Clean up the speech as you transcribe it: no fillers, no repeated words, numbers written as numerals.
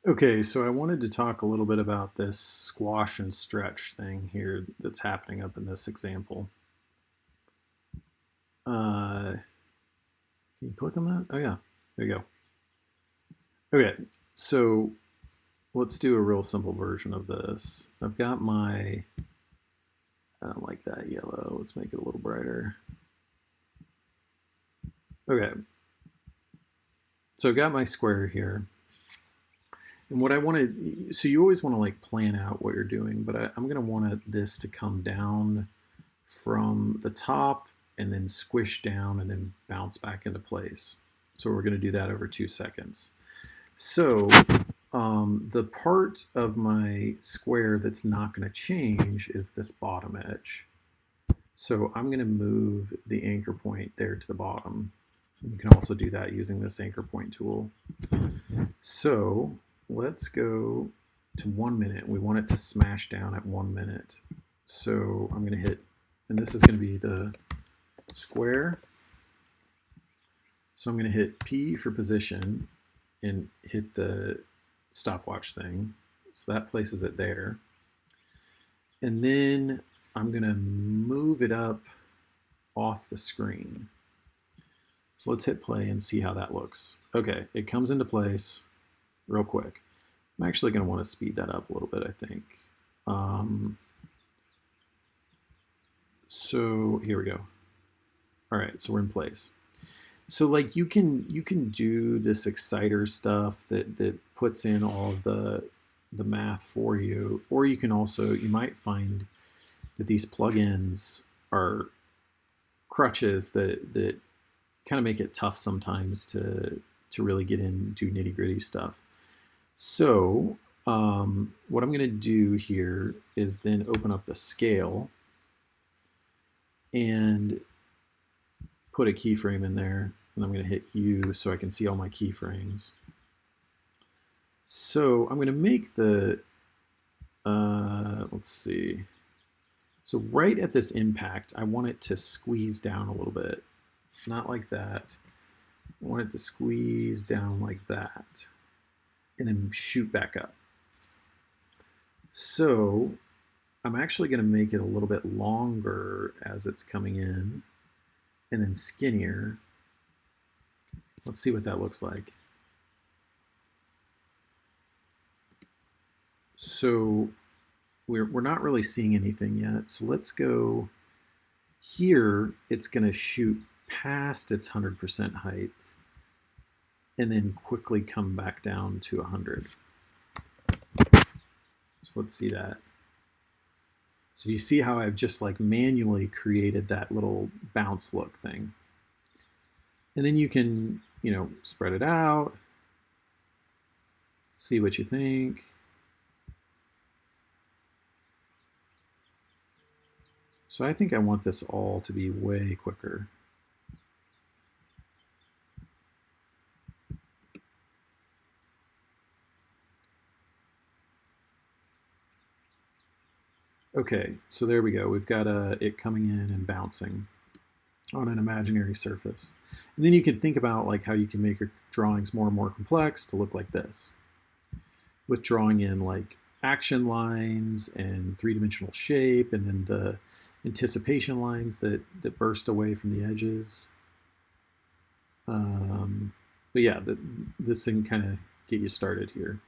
Okay, so I wanted to talk a little bit about this squash and stretch thing here that's happening up in this example. Can you click on that? Oh yeah, there you go. Okay, so let's do a real simple version of this. I've got my, I don't like that yellow. Let's make it a little brighter. Okay, so I've got my square here. And what I want to, so you always want to like plan out what you're doing, but I'm going to want this to come down from the top and then squish down and then bounce back into place. So we're going to do that over 2 seconds. So the part of my square that's not going to change is this bottom edge. So I'm going to move the anchor point there to the bottom. You can also do that using this anchor point tool. So let's go to 1 minute. We want it to smash down at 1 minute. So I'm going to hit, and this is going to be the square. So I'm going to hit P for position and hit the stopwatch thing. So that places it there. And then I'm going to move it up off the screen. So let's hit play and see how that looks. Okay, it comes into place real quick. I'm actually going to want to speed that up a little bit, I think. So here we go. All right, so we're in place. So like you can do this exciter stuff that puts in all of the math for you, or you can also, you might find that these plugins are crutches that kind of make it tough sometimes to really get in, do nitty gritty stuff. So what I'm going to do here is then open up the scale and put a keyframe in there, and I'm going to hit U so I can see all my keyframes. So I'm going to make the, let's see. So right at this impact, I want it to squeeze down a little bit. Not like that. I want it to squeeze down like that, and then shoot back up. So I'm actually going to make it a little bit longer as it's coming in, and then skinnier. Let's see what that looks like. So we're not really seeing anything yet. So let's go here. It's going to shoot past its 100% height and then quickly come back down to 100. So let's see that. So you see how I've just like manually created that little bounce look thing. And then you can, spread it out, see what you think. So I think I want this all to be way quicker. Okay, so there we go. We've got it coming in and bouncing on an imaginary surface. And then you can think about like how you can make your drawings more and more complex to look like this, with drawing in like action lines and three-dimensional shape, and then the anticipation lines that burst away from the edges. But yeah, this thing kind of get you started here.